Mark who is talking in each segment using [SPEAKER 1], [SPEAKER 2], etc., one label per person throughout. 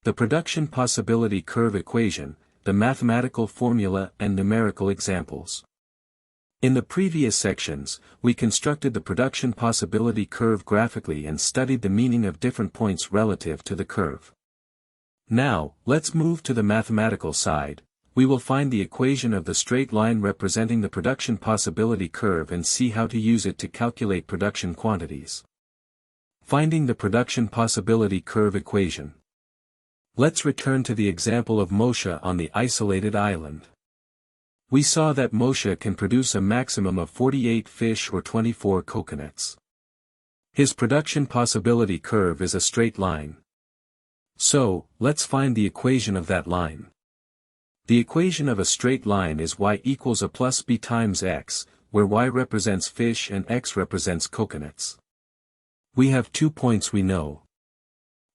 [SPEAKER 1] The production possibility curve equation, the mathematical formula and numerical examples. In the previous sections, we constructed the production possibility curve graphically and studied the meaning of different points relative to the curve. Now, let's move to the mathematical side. We will find the equation of the straight line representing the production possibility curve and see how to use it to calculate production quantities. Finding the production possibility curve equation. Let's return to the example of Moshe on the isolated island. We saw that Moshe can produce a maximum of 48 fish or 24 coconuts. His production possibility curve is a straight line. So, let's find the equation of that line. The equation of a straight line is y equals a plus b times x, where y represents fish and x represents coconuts. We have 2 points we know.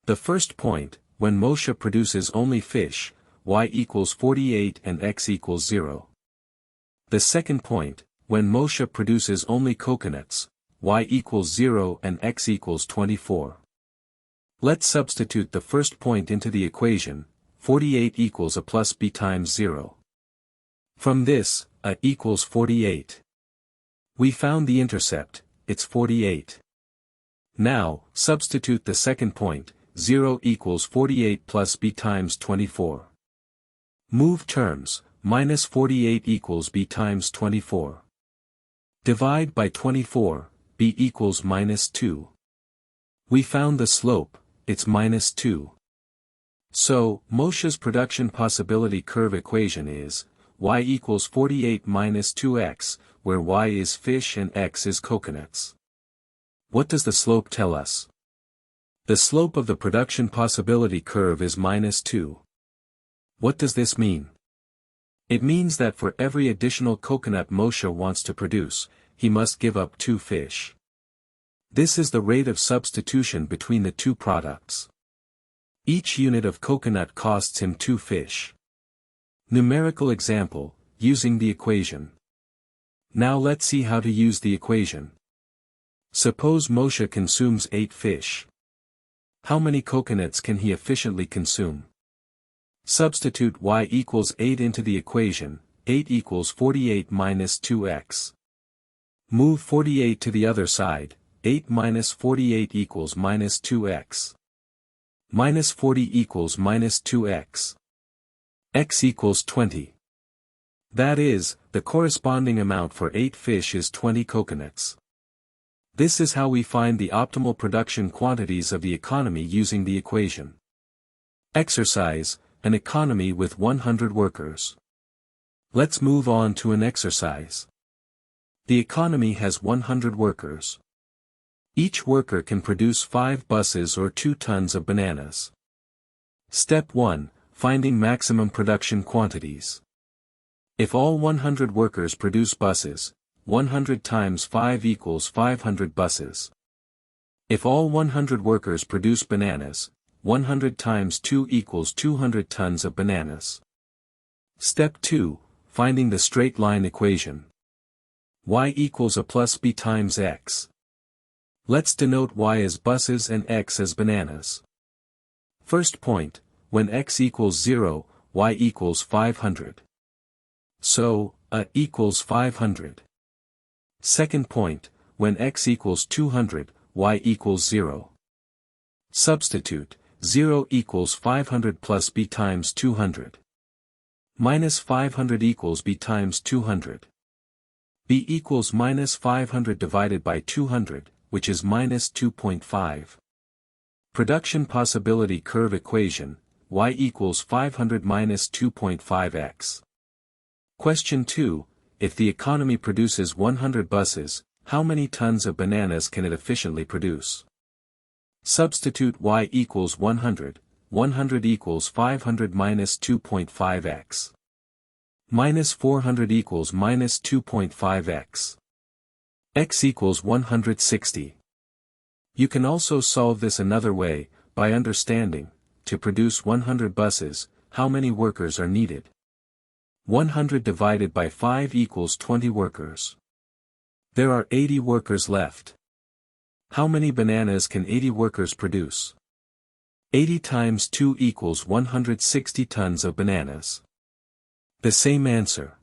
[SPEAKER 1] The first point, when Moshe produces only fish, y equals 48 and x equals 0. The second point, when Moshe produces only coconuts, y equals 0 and x equals 24. Let's substitute the first point into the equation, 48 equals a plus b times 0. From this, a equals 48. We found the intercept, it's 48. Now, substitute the second point, 0 equals 48 plus b times 24. Move terms, minus 48 equals b times 24. Divide by 24, b equals minus 2. We found the slope, it's minus 2. So, Moshe's production possibility curve equation is, y equals 48 minus 2x, where y is fish and x is coconuts. What does the slope tell us? The slope of the production possibility curve is minus 2. What does this mean? It means that for every additional coconut Moshe wants to produce, he must give up 2 fish. This is the rate of substitution between the two products. Each unit of coconut costs him 2 fish. Numerical example, using the equation. Now let's see how to use the equation. Suppose Moshe consumes 8 fish. How many coconuts can he efficiently consume? Substitute y equals 8 into the equation, 8 equals 48 minus 2x. Move 48 to the other side, 8 minus 48 equals minus 2x. Minus 40 equals minus 2x. X equals 20. That is, the corresponding amount for 8 fish is 20 coconuts. This is how we find the optimal production quantities of the economy using the equation. Exercise, an economy with 100 workers. Let's move on to an exercise. The economy has 100 workers. Each worker can produce 5 buses or 2 tons of bananas. Step 1, finding maximum production quantities. If all 100 workers produce buses, 100 times 5 equals 500 buses. If all 100 workers produce bananas, 100 times 2 equals 200 tons of bananas. Step 2, finding the straight line equation. Y equals a plus b times x. Let's denote y as buses and x as bananas. First point, when x equals 0, y equals 500. So, a equals 500. Second point, when x equals 200, y equals 0. Substitute, 0 equals 500 plus b times 200. Minus 500 equals b times 200. b equals minus 500 divided by 200, which is minus 2.5. Production possibility curve equation, y equals 500 minus 2.5x. Question 2, if the economy produces 100 buses, how many tons of bananas can it efficiently produce? Substitute y equals 100, 100 equals 500 minus 2.5x. Minus 400 equals minus 2.5x. X equals 160. You can also solve this another way, by understanding, to produce 100 buses, how many workers are needed. 100 divided by 5 equals 20 workers. There are 80 workers left. How many bananas can 80 workers produce? 80 times 2 equals 160 tons of bananas. The same answer.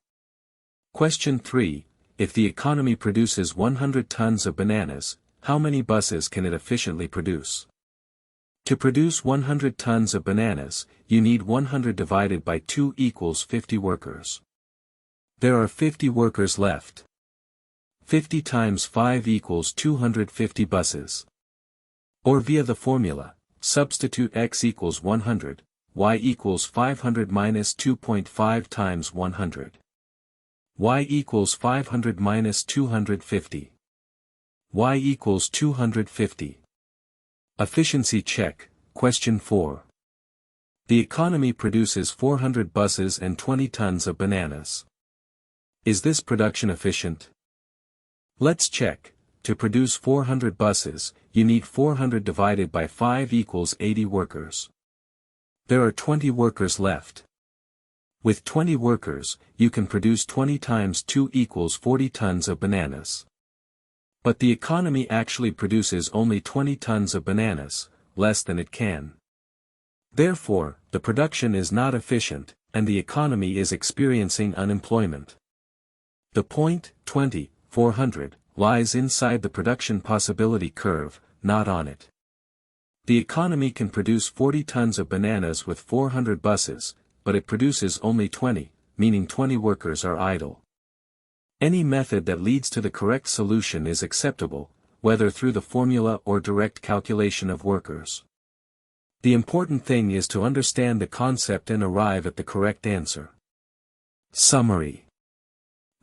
[SPEAKER 1] Question 3. If the economy produces 100 tons of bananas, how many buses can it efficiently produce? To produce 100 tons of bananas, you need 100 divided by 2 equals 50 workers. There are 50 workers left. 50 times 5 equals 250 buses. Or via the formula, substitute x equals 100, y equals 500 minus 2.5 times 100. Y equals 500 minus 250. Y equals 250. Efficiency check, question 4. The economy produces 400 buses and 20 tons of bananas. Is this production efficient? Let's check. To produce 400 buses, you need 400 divided by 5 equals 80 workers. There are 20 workers left. With 20 workers, you can produce 20 times 2 equals 40 tons of bananas. But the economy actually produces only 20 tons of bananas, less than it can. Therefore, the production is not efficient, and the economy is experiencing unemployment. The point, 20, 400, lies inside the production possibility curve, not on it. The economy can produce 40 tons of bananas with 400 buses, but it produces only 20, meaning 20 workers are idle. Any method that leads to the correct solution is acceptable, whether through the formula or direct calculation of workers. The important thing is to understand the concept and arrive at the correct answer. Summary.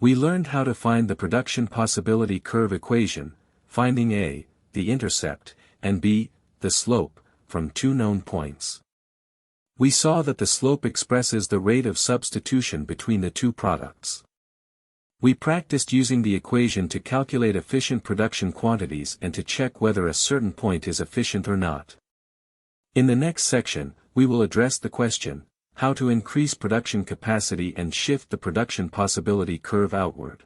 [SPEAKER 1] We learned how to find the production possibility curve equation, finding a, the intercept, and b, the slope, from two known points. We saw that the slope expresses the rate of substitution between the two products. We practiced using the equation to calculate efficient production quantities and to check whether a certain point is efficient or not. In the next section, we will address the question, how to increase production capacity and shift the production possibility curve outward.